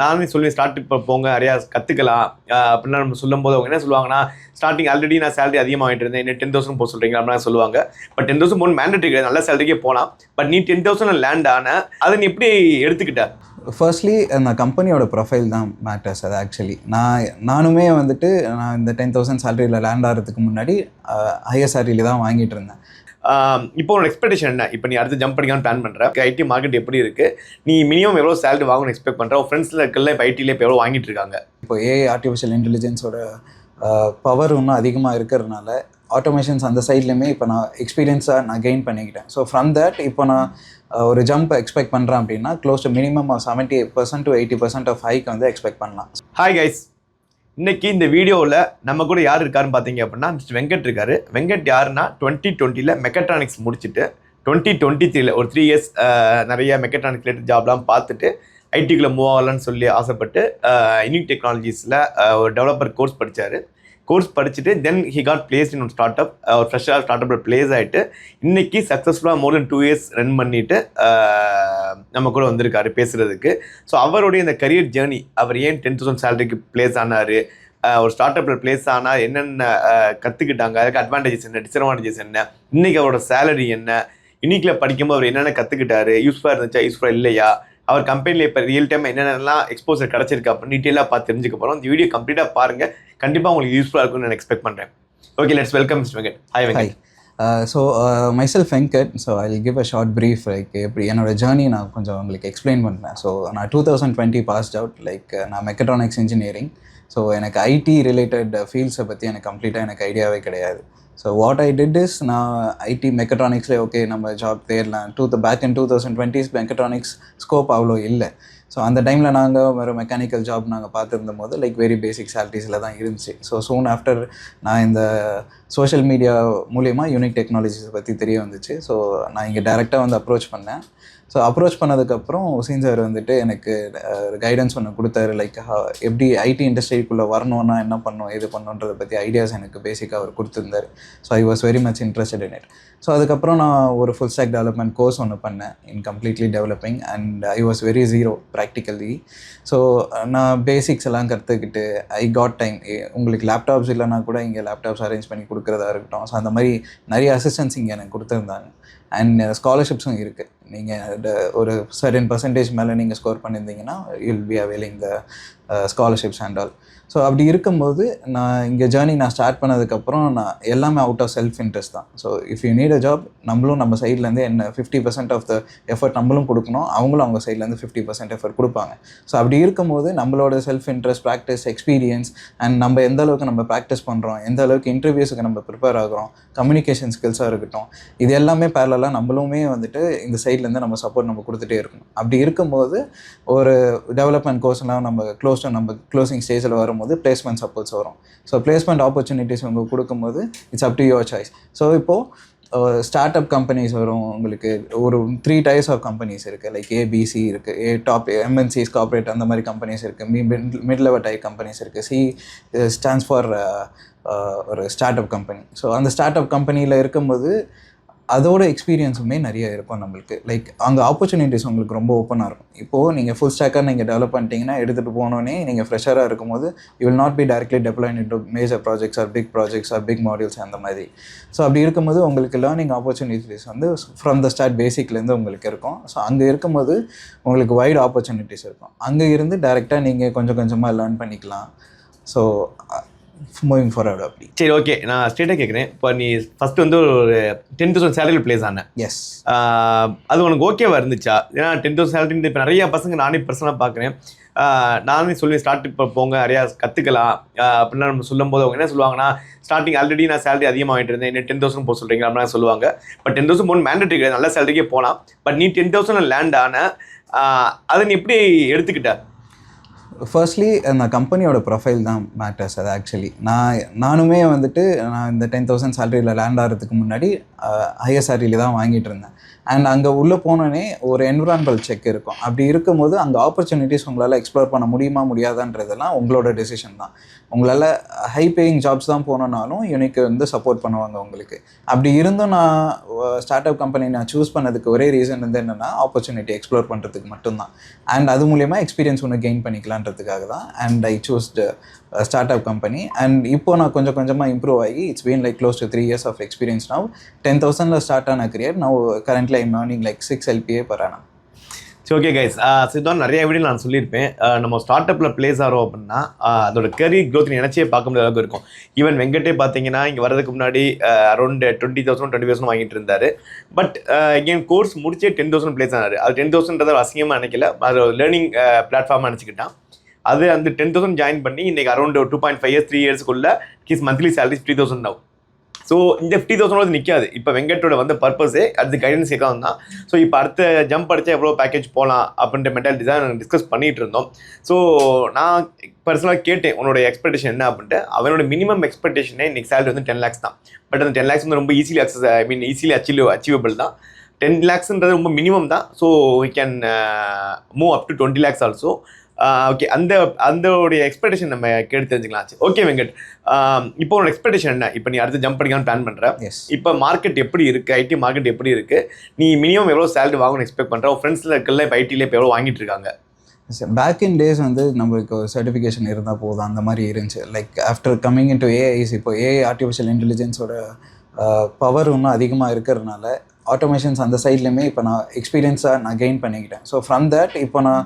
நானே சொல்லி ஸ்டார்ட் இப்போ போங்க நிறையா கற்றுக்கலாம் அப்படின்னா நம்ம சொல்லும்போது அவங்க என்ன சொல்லுவாங்கன்னா, ஸ்டார்டிங் ஆல்ரெடி நான் சேலரி அதிகமாக வாங்கிட்டு இருந்தேன், என்ன 10,000 போக சொல்கிறீங்க அப்படின்னா சொல்லுவாங்க. பட் 10,000 போகணும் மேண்டேட்டரி கிடையாது, நல்ல சேலரிக்கே போகலாம். பட் நீ 10,000 லேண்ட் ஆன அதை நீ எப்படி எடுத்துக்கிட்ட? ஃபர்ஸ்ட்லி அந்த கம்பெனியோட ப்ரொஃபைல் தான் மேட்டர்ஸ். அது ஆக்சுவலி நானுமே வந்துட்டு நான் இந்த 10,000 சேலரியில் லேண்ட் ஆகிறதுக்கு முன்னாடி ஹையர் சேலரியில் தான் வாங்கிட்டு இருந்தேன். இப்போ உன்னோட எக்ஸ்பெக்டேஷன் என்ன? இப்போ நீ அடுத்து ஜம்ப் பண்ணிக்கலாம்னு பிளான் பண்ணுற, ஐடி மார்க்கெட் எப்படி இருக்குது, நீ மினிமம் எவ்வளோ சேலரி வாங்கணும்னு எக்ஸ்பெக்ட் பண்ணுற, உன் ஃப்ரெண்ட்ஸில் இருக்கல இப்போ ஐடியில் இப்போ எவ்வளோ வாங்கிட்டு இருக்காங்க? இப்போ ஏஐ ஆர்டிஃபிஷியல் இன்டெலிஜென்ஸோட பவர் இன்னும் அதிகமாக இருக்கிறதுனால ஆட்டோமேஷன்ஸ் அந்த சைட்லேயுமே இப்போ நான் எக்ஸ்பீரியன்ஸாக நான் கெயின் பண்ணிக்கிட்டேன். ஸோ ஃப்ரம் தட் இப்போ நான் ஒரு ஜம்ப் எக்ஸ்பெக்ட் பண்ணுறேன் அப்படின்னா close to minimum 70% to 80% of hike வந்து எக்ஸ்பெக்ட் பண்ணலாம். ஹாய் கைஸ், இன்னைக்கு இந்த வீடியோவில் நம்ம கூட யார் இருக்காருன்னு பார்த்தீங்க அப்படின்னா மிஸ்டர் வெங்கட் இருக்காரு. வெங்கட் யாருன்னா 2020 மெக்கட்ரானிக்ஸ் முடிச்சுட்டு 2023 ஒரு 3 இயர்ஸ் நிறைய மெக்கட்ரானிக்ஸ் ரிலேட்டட் ஜாப்லாம் பார்த்துட்டு ஐடிக்குள்ளே மூவ் ஆகலான்னு சொல்லி ஆசைப்பட்டு யூனிக் டெக்னாலஜிஸில் ஒரு டெவலப்பர் கோர்ஸ் படித்தார். கோர்ஸ் படிச்சுட்டு then he got place in start up, ஒரு ஃப்ரெஷ்ஷாக ஸ்டார்ட் அப்பில் பிளேஸ் ஆகிட்டு இன்றைக்கி சக்ஸஸ்ஃபுல்லாக மோர் தென் 2 இயர்ஸ் ரன் பண்ணிவிட்டு நம்ம கூட வந்திருக்காரு பேசுகிறதுக்கு. ஸோ அவருடைய இந்த கரியர் ஜேர்னி, அவர் ஏன் 10,000 சேலரிக்கு பிளேஸ் ஆனார், ஒரு ஸ்டார்ட் அப்பில் பிளேஸ் ஆனால் என்னென்ன கற்றுக்கிட்டாங்க, அதுக்கு அட்வான்டேஜஸ் என்ன, டிஸ்அட்வான்டேஜஸ் என்ன, இன்றைக்கி அவரோட சேலரி என்ன, யூனிக்கில் படிக்கும்போது அவர் என்னென்ன கற்றுக்கிட்டாரு, யூஸ்ஃபுல்லாக இருந்துச்சா யூஸ்ஃபுல்லாக இல்லையா, அவர் கம்பெனியில் இப்போ ரியல் டைம் என்னென்னலாம் எக்ஸ்போசர் கிடச்சிருக்கு அப்படின்னு டீட்டெயிலாக பார்த்து தெரிஞ்சுக்க போகிறோம். இந்த வீடியோ கம்ப்ளீட்டாக பாருங்கள், கண்டிப்பாக உங்களுக்கு யூஸ்ஃபுல்லாக இருக்கும்னு நான் எக்ஸ்பெக்ட் பண்ணுறேன். Okay, let's welcome mister Venkat. Hi Venkat. So myself Venkat. So I will give a short brief. Like எப்படி என்னோடய ஜேர்னி நான் கொஞ்சம் உங்களுக்கு எக்ஸ்பிளைன் பண்ணுறேன். ஸோ நான் 2020 பாஸ்ட் அவுட். லைக் நான் மெக்கட்ரானிக்ஸ் இன்ஜினியரிங். ஸோ எனக்கு ஐடி ரிலேட்டட் ஃபீல்ட்ஸை பற்றி எனக்கு கம்ப்ளீட்டாக எனக்கு ஐடியாவே கிடையாது. So what I did is, நான் ஐடி மெக்கட்ரானிக்ஸ்லேயே ஓகே நம்ம ஜாப் தேடலாம். Back in 2020s mechatronics scope அவ்வளோ இல்லை. ஸோ அந்த டைமில் நாங்கள் வேறு மெக்கானிக்கல் ஜாப் நாங்கள் பார்த்துருந்த போது லைக் வெரி பேசிக் சேலரிஸில் தான் இருந்துச்சு. ஸோ சூன் ஆஃப்டர் நான் இந்த சோஷியல் மீடியா மூலிமா யூனிக் டெக்னாலஜிஸை பற்றி தெரிய வந்துச்சு. ஸோ நான் இங்கே டைரெக்டாக வந்து அப்ரோச் பண்ணேன். ஸோ அப்ரோச் பண்ணதுக்கப்புறம் உசேன் சார் வந்துட்டு எனக்கு கைடன்ஸ் ஒன்று கொடுத்தாரு. லைக் எப்படி ஐடி இண்டஸ்ட்ரிக்குள்ளே வரணுன்னா என்ன பண்ணணும், எது பண்ணணுன்றதை பற்றி ஐடியாஸ் எனக்கு பேசிக்காக அவர் கொடுத்துருந்தார். So I was very much interested in it. So அதுக்கப்புறம் நான் ஒரு ஃபுல் ஸ்டாக் டெவலப்மெண்ட் கோர்ஸ் ஒன்று பண்ணேன் in completely developing and I was very zero practically. So நான் பேசிக்ஸ் எல்லாம் கற்றுக்கிட்டு ஐ காட் டைம். உங்களுக்கு லேப்டாப்ஸ் இல்லைனா கூட இங்கே லேப்டாப்ஸ் அரேஞ்ச் பண்ணி கொடுக்குறதா இருக்கட்டும். ஸோ அந்த மாதிரி நிறைய அசிஸ்டன்ஸ் இங்கே எனக்கு கொடுத்துருந்தாங்க. அண்ட் ஸ்காலர்ஷிப்ஸும் இருக்குது. நீங்கள் ஒரு சர்டன் பர்சன்டேஜ் மேலே நீங்கள் ஸ்கோர் பண்ணியிருந்தீங்கன்னா you'll be availing the scholarships and all. So அப்படி இருக்கும்போது நான் இங்கே ஜேர்னி நான் ஸ்டார்ட் பண்ணதுக்கப்புறம் நான் எல்லாமே அவுட் ஆஃப் செல்ஃப் இன்ட்ரெஸ்ட் தான். So if you need a job, நம்மளும் நம்ம சைட்லேருந்து என்ன 50% ஆஃப் த எஃபர்ட் நம்மளும் கொடுக்கணும், அவங்களும் அவங்க சைட்லேருந்து 50% எஃபர்ட் கொடுப்பாங்க. ஸோ அப்படி இருக்கும்போது நம்மளோட self interest, practice, experience and நம்ம எந்த அளவுக்கு நம்ம ப்ராக்டிஸ் பண்ணுறோம், எந்த அளவுக்கு இன்டர்வியூஸுக்கு நம்ம ப்ரிப்பேர் ஆகிறோம், கம்யூனிகேஷன் ஸ்கில்ஸாக இருக்கட்டும், இது எல்லாமே பேரலாக நம்மளுமே வந்துட்டு இந்த சைட்லேருந்து நம்ம சப்போர்ட் நம்ம கொடுத்துட்டே இருக்கணும். அப்படி இருக்கும்போது ஒரு டெவலப்மெண்ட் கோர்ஸ்லாம் நம்ம க்ளோசிங் ஸ்டேஜில் வரும்போது பிளேஸ்மெண்ட் சப்போர்ட்ஸ் வரும். ஸோ பிளேஸ்மெண்ட் ஆப்பர்ச்சுனிட்டிஸ் உங்களுக்கு கொடுக்கும்போது it's up to your choice. So இப்போது ஸ்டார்ட் அப் கம்பெனிஸ் வரும் உங்களுக்கு. ஒரு 3 டைப்ஸ் ஆஃப் கம்பெனிஸ் இருக்குது. லைக் ஏபிசி இருக்குது, டாப் எம்என்சிஸ், கார்பரேட் அந்த மாதிரி கம்பெனிஸ் இருக்குது, மிட் லெவல் டைப் கம்பெனிஸ் இருக்குது. சி ஸ்டாண்ட்ஸ் ஃபார் ஒரு ஸ்டார்ட் அப் கம்பெனி. ஸோ அந்த ஸ்டார்ட் அப் கம்பெனியில் இருக்கும்போது அதோட எக்ஸ்பீரியன்ஸுமே நிறைய இருக்கும் நம்மளுக்கு. லைக் அங்கே ஆப்பர்ச்சுனிட்டிஸ் உங்களுக்கு ரொம்ப ஓப்பனாக இருக்கும். இப்போது நீங்கள் ஃபுல் ஸ்டாக்காக நீங்கள் டெவலப் பண்ணிட்டீங்கன்னா எடுத்துகிட்டு போனோன்னே நீங்கள் ஃப்ரெஷராக இருக்கும்போது you will not be directly deployed into major projects or big modules அந்த மாதிரி. ஸோ அப்படி இருக்கும்போது உங்களுக்கு லேர்னிங் ஆப்பர்ச்சுனிட்டிஸ் வந்து ஃப்ரம் த ஸ்டார்ட் பேசிக்லேருந்து உங்களுக்கு இருக்கும். ஸோ அங்கே இருக்கும்போது உங்களுக்கு வைட் ஆப்பர்ச்சுனிட்டிஸ் இருக்கும். அங்கே இருந்து டைரெக்டாக நீங்கள் கொஞ்சம் கொஞ்சமாக லேர்ன் பண்ணிக்கலாம். ஸோ மூவிங் ஃபார்வர்ட் அப்படி. சரி, ஓகே, நான் ஸ்ட்ரெயிட்டாக கேட்குறேன். இப்போ நீ ஃபஸ்ட்டு வந்து ஒரு 10,000 சேலரியில் பிளேஸ் ஆனேன். எஸ். அது உனக்கு ஓகேவா இருந்துச்சா? ஏன்னா 10,000 சேலரின்னு இப்போ நிறைய பசங்க நானே பர்சனலாக பார்க்குறேன். நானே சொல்லி ஸ்டார்ட் இப்போ போங்க நிறையா கற்றுக்கலாம் அப்படின்னா நம்ம சொல்லும்போது அவங்க என்ன சொல்லுவாங்கன்னா, ஸ்டார்டிங் ஆல்ரெடி நான் சேலரி அதிகமாக வாங்கிட்டு இருந்தேன், என்ன 10,000 போக சொல்கிறீங்க அப்படின்னா சொல்லுவாங்க. பட் 10,000 போகணும் மேண்டேட்டரி கிடையாது, நல்ல சேலரிக்கே போகலாம். பட் நீ 10,000 லேண்ட் ஆன அதை நீ எப்படி எடுத்துக்கிட்ட? ஃபர்ஸ்ட்லி அந்த கம்பெனியோட ப்ரொஃபைல் தான் மேட்டர்ஸ். அது ஆக்சுவலி நானுமே வந்துட்டு நான் இந்த 10,000 சேலரியில் லேண்ட் ஆகிறதுக்கு முன்னாடி ஹையர் சேலரியில் தான் வாங்கிட்டு இருந்தேன். அண்ட் அங்கே உள்ளே போனோடனே ஒரு என்விரான்மெண்டல் செக் இருக்கும். அப்படி இருக்கும்போது அந்த ஆப்பர்ச்சுனிட்டிஸ் உங்களால் எக்ஸ்ப்ளோர் பண்ண முடியுமா முடியாதான்றதெல்லாம் உங்களோட டெசிஷன் தான். உங்களால் ஹை பேயிங் ஜாப்ஸ் தான் போனோன்னாலும் யூனிக்கு வந்து சப்போர்ட் பண்ணுவாங்க உங்களுக்கு. அப்படி இருந்தும் நான் ஸ்டார்ட் அப் கம்பெனி நான் சூஸ் பண்ணதுக்கு ஒரே ரீசன் வந்து என்னென்னா ஆப்பர்ச்சுனிட்டி எக்ஸ்ப்ளோர் பண்ணுறதுக்கு மட்டும்தான். அண்ட் அது மூலயமா எக்ஸ்பீரியன்ஸ் ஒன்று கெயின் பண்ணிக்கலான்றதுக்காக தான். And I choosed start up company. And இப்போ நான் கொஞ்சம் கொஞ்சமாக இம்ப்ரூவ் ஆகி it's been like close to 3 years of experience. Now 10,000 start ஆன career now currently I'm earning like 6 LPA per annum. சரி, ஓகே கைஸ், இதுதான் நிறைய வீடியோ நான் சொல்லியிருப்பேன். நம்ம ஸ்டார்ட் அப்பில் பிளேஸ் ஆகிறோம் அப்படின்னா அதோட கரியர் க்ரோத் நினச்சே பார்க்க முடியாத அளவுக்கு இருக்கும். ஈவன் வெங்கட்டே பார்த்தீங்கன்னா இங்கே வரதுக்கு முன்னாடி அரௌண்ட் 20,000 20,000 வாங்கிட்டு இருந்தார். பட் என் கோர்ஸ் முடிச்சே 10,000 பிளேஸ் ஆனார். அது 10,000 அசிங்கமாக நினைக்கல, அது லேர்னிங் பிளாட்ஃபார்மாக நினச்சிக்கிட்டான். அது அந்த 10,000 ஜாயின் பண்ணி இன்றைக்கி அரௌண்ட் 2.5 years 3 yearsக்குள்ள his monthly salary 50,000 now. So இந்த 50,000 நிற்காது. இப்போ வெங்கட்டோட வந்து பர்பஸே அது கைடன்ஸ் எக்காவும் தான். ஸோ இப்போ அடுத்த ஜம்ப் அடித்தா எவ்வளோ பேக்கேஜ் போகலாம் அப்படின்ற மென்டாலிட்டி தான் நாங்கள் டிஸ்கஸ் பண்ணிகிட்டு இருந்தோம். ஸோ நான் பர்சனலாக கேட்டேன் உன்னோட எக்ஸ்பெக்டேஷன் என்ன அப்படின்ட்டு. அவனோட மினிமம் எக்ஸ்பெக்டேஷனே இன்றைக்கி சேலரி வந்து 10 lakhs தான். பட் அந்த 10 lakhs வந்து ரொம்ப ஈஸிலி ஈஸிலி அச்சீவபிள் தான். 10 lakhsன்றது ரொம்ப மினிமம் தான். So we can move up to 20 lakhs also. Okay, அந்தோடைய எக்ஸ்பெக்டேஷன் நம்ம கேட்டு தெரிஞ்சுக்கலாம். ஓகே வெங்கட், இப்போ உன்னோட எக்ஸ்பெக்டேஷன் என்ன? இப்போ நீ அடுத்து ஜம்ப் பண்ணிக்கலாம்னு பிளான் பண்ணுற. இப்போ மார்க்கெட் எப்படி இருக்குது, ஐடி மார்க்கெட் எப்படி இருக்குது, நீ மினிமம் எவ்வளோ சேலரி வாங்கணும்னு எக்ஸ்பெக்ட் பண்ணுற? உன் ஃப்ரெண்ட்ஸில் இருக்கல இப்போ ஐடியில் இப்போ எவ்வளோ வாங்கிட்டு இருக்காங்க? பேக் இன் டேஸ் வந்து நம்மளுக்கு சர்டிஃபிகேஷன் இருந்தால் போதும், அந்த மாதிரி இருந்துச்சு. Like after coming in to AI's, இப்போ ஏஐ ஆர்டிஃபிஷியல் இன்டெலிஜென்ஸோட பவர் இன்னும் அதிகமாக இருக்கிறதுனால ஆட்டோமேஷன்ஸ் அந்த சைட்லேயுமே இப்போ நான் எக்ஸ்பீரியன்ஸாக நான் கெயின் பண்ணிக்கிட்டேன். ஸோ ஃப்ரம் தட் இப்போ நான்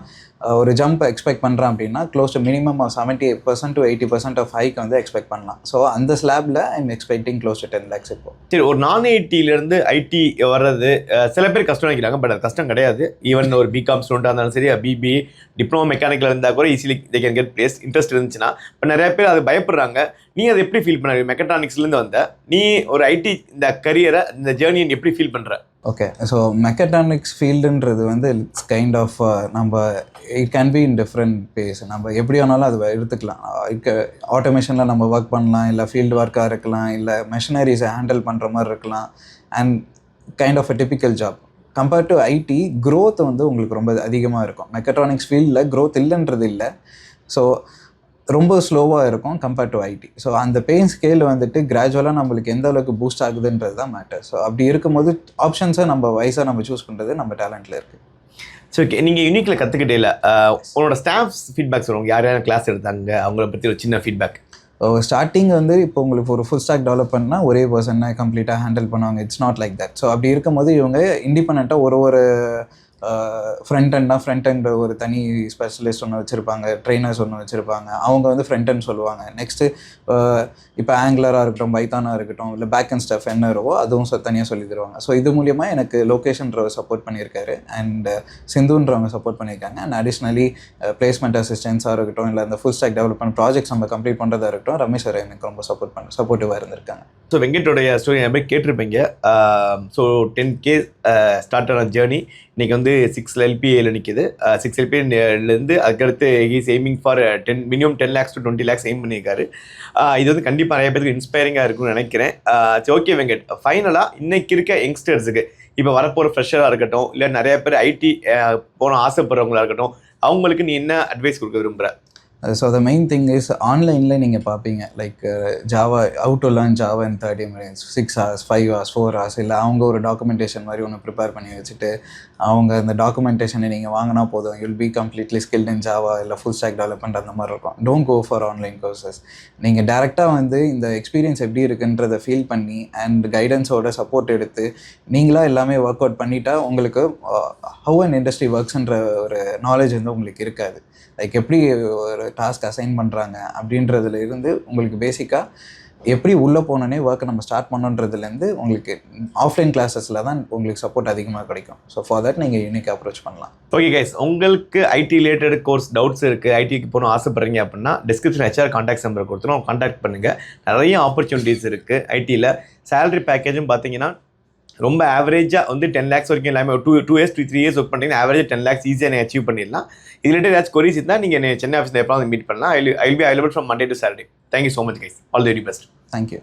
ஒரு ஜம்ப் எக்ஸ்பெக்ட் பண்ணுறேன் அப்படின்னா close to minimum 78% to 80% of hike வந்து எக்ஸ்பெக்ட் பண்ணலாம். ஸோ அந்த ஸ்லாபில் I'm expecting close to 10 lakhs இப்போ. சரி, ஒரு நான் ஐடியிலேருந்து ஐடி வர்றது சில பேர் கஷ்டம் நினைக்கிறாங்க. பட் அது கஷ்டம் கிடையாது. ஈவன் ஒரு பிகாம் ஸ்டூடெண்ட்டாக இருந்தாலும் சரி, பிபிஏ டிப்ளமோ மெக்கானிக்கல் இருந்தால் கூட easily they can get place. Interest இருந்துச்சுன்னா. இப்போ நிறைய பேர் அது பயப்படுறாங்க. நீ அதை எப்படி ஃபீல் பண்ண? மெக்கட்ரானிக்ஸ்லேருந்து வந்த நீ ஒரு ஐடி இந்த கரியரை இந்த ஜேர்னியை எப்படி ஃபீல் பண்ணுற? ஓகே, ஸோ மெக்கட்ரானிக்ஸ் ஃபீல்டுன்றது வந்து இட்ஸ் கைண்ட் ஆஃப் நம்ம it can be in different phase. நம்ம எப்படி வேணாலும் அது எடுத்துக்கலாம். ஆட்டோமேஷனில் நம்ம ஒர்க் பண்ணலாம், இல்லை ஃபீல்டு ஒர்க்காக இருக்கலாம், இல்லை மெஷினரிஸை ஹேண்டில் பண்ணுற மாதிரி இருக்கலாம். And kind of a typical job. Compared to IT growth வந்து உங்களுக்கு ரொம்ப அதிகமாக இருக்கும். மெக்கட்ரானிக்ஸ் ஃபீல்டில் க்ரோத் இல்லைன்றது இல்லை. ஸோ ரொம்ப ஸ்லோவாக இருக்கும் கம்பேர்ட் டு ஐடி. ஸோ அந்த பேயிங் ஸ்கேல் வந்துட்டு கிராஜுவலாக நம்மளுக்கு எந்த அளவுக்கு பூஸ்ட் ஆகுதுன்றது தான் மேட்டர். ஸோ அப்படி இருக்கும்போது ஆப்ஷன்ஸை நம்ம வைஸாக நம்ம சூஸ் பண்ணுறது நம்ம டேலண்ட்டில் இருக்குது. ஸோ ஓகே, நீங்கள் யூனிக்கில் கற்றுக்கிட்டே உங்களோட ஸ்டாஃப்ஸ் ஃபீட்பேக் சொல்லுவாங்க. யார் யாரும் கிளாஸ் எடுத்தாங்க அவங்கள பற்றி ஒரு சின்ன ஃபீட்பேக். ஸ்டார்டிங் வந்து இப்போ உங்களுக்கு ஒரு ஃபுல் ஸ்டாக் டெவலப் பண்ணால் ஒரே பர்சனை கம்ப்ளீட்டாக ஹேண்டில் பண்ணுவாங்க. It's not like that. So அப்படி இருக்கும்போது இவங்க இண்டிபெண்ட்டாக ஒரு ஃப்ரண்ட் எண்ட் ஒரு தனி ஸ்பெஷலிஸ்ட் ஒன்று வச்சுருப்பாங்க, ட்ரெயினர்ஸ் ஒன்று வச்சுருப்பாங்க. அவங்க வந்து ஃப்ரண்ட் எண்ட் சொல்லுவாங்க. நெக்ஸ்ட்டு இப்போ ஆங்குலராக இருக்கட்டும், பைத்தானாக இருக்கட்டும், இல்லை பேக் அண்ட் ஸ்டஃப் என்ன இருக்கோ அதுவும் தனியாக சொல்லி தருவாங்க. ஸோ இது மூலிமா எனக்கு லோகேஷன்றவர் சப்போர்ட் பண்ணியிருக்காரு, அண்ட் சிந்துன்றவங்க சப்போர்ட் பண்ணியிருக்காங்க. அண்ட் அடிஷ்னலி பிளேஸ்மெண்ட் அசிஸ்டன்ஸாக இருக்கட்டும், இல்லை அந்த ஃபுல் ஸ்டாக் டெவலப்மெண்ட் ப்ராஜெக்ட்ஸ் நம்ம கம்ப்ளீட் பண்ணுறதா இருக்கட்டும், ரமேஷ் சார் எனக்கு ரொம்ப சப்போர்ட்டிவாக இருந்திருக்காங்க. ஸோ வெங்கட்டோடைய ஸ்டோரி நிறைய பேர் கேட்டிருப்பீங்க. ஸோ 10K ஸ்டார்ட் ஆன ஜேர்னி இன்றைக்கி வந்து 6 LPAல நிற்கிது. 6 LPAலேருந்து அதுக்கடுத்து he's aiming for minimum 10 lakhs to 20 lakhs aim பண்ணியிருக்காரு. இது வந்து கண்டிப்பாக நிறைய பேருக்கு இன்ஸ்பைரிங்காக இருக்கும்னு நினைக்கிறேன். சரி, ஓகே வெங்கட், ஃபைனலாக இன்னைக்கு இருக்க யங்ஸ்டர்ஸுக்கு, இப்போ வரப்போகிற ஃப்ரெஷராக இருக்கட்டும், இல்லை நிறைய பேர் ஐடி போன ஆசைப்படுறவங்களா இருக்கட்டும், அவங்களுக்கு நீ என்ன அட்வைஸ் கொடுக்க விரும்புகிற? So the main thing is ஆன்லைனில் நீங்கள் பார்ப்பீங்க like Java out to learn Java in 30 minutes, 6 hours, 5 hours, 4 hours. இல்லை அவங்க ஒரு டாக்குமெண்டேஷன் மாதிரி ஒன்று ப்ரிப்பேர் பண்ணி வச்சுட்டு அவங்க அந்த டாக்குமெண்டேஷனை நீங்கள் வாங்கினா போதும், you'll be completely skilled in Java இல்லை ஃபுல் ஸ்டாக் டெவலப்மெண்ட் அந்த மாதிரி இருக்கும். Don't go for online courses. நீங்கள் டேரெக்டாக வந்து இந்த எக்ஸ்பீரியன்ஸ் எப்படி இருக்குன்றதை ஃபீல் பண்ணி அண்ட் கைடன்ஸோட சப்போர்ட் எடுத்து நீங்களாக எல்லாமே ஒர்க் அவுட் பண்ணிட்டா உங்களுக்கு ஹவ் அண்ட் இண்டஸ்ட்ரி ஒர்க்ஸ்ன்ற ஒரு நாலேஜ் வந்து உங்களுக்கு இருக்காது. லைக் எப்படி ஒரு டாஸ்க் அசைன் பண்ணுறாங்க அப்படின்றதுல இருந்து உங்களுக்கு பேசிக்காக எப்படி உள்ளே போனோன்னே ஒர்க்கை நம்ம ஸ்டார்ட் பண்ணோன்றதுலேருந்து உங்களுக்கு ஆஃப்லைன் கிளாஸஸில் தான் உங்களுக்கு சப்போர்ட் அதிகமாக கிடைக்கும். ஸோ ஃபார் தட் நீங்கள் யூனிக் அப்ரோச் பண்ணலாம். ஓகே கைஸ், உங்களுக்கு ஐடி ரிலேட்டட் கோர்ஸ் டவுட்ஸ் இருக்குது, ஐடிக்கு போகணும் ஆசைப்படுறீங்க அப்படின்னா டிஸ்கிரிப்ஷன் HR கான்டாக்ட் நம்பர் கொடுத்துரும், கான்டாக்ட் பண்ணுங்கள். நிறைய ஆப்பர்ச்சுனிட்டிஸ் இருக்குது ஐடியில். சேலரி பேக்கேஜும் பார்த்தீங்கன்னா ரொம்ப ஆவரேஜாக வந்து 10 lakhs வரைக்கும் எல்லாமே ஒரு 2 years 3 years ஒர்க் பண்ணிங்கன்னா ஆவரேஜ் 10 lakhs ஈஸியாக நீங்கள் அச்சீவ் பண்ணிடலாம். இதுலேட்டு ஏதாச்சும் கொரிஸ் இருந்தால் நீங்கள் சென்னை ஆஃபீஸில் எப்போ வந்து மீட் பண்ணலாம். I will be available from Monday to Saturday. Thank you so much guys. All the very best. Thank you.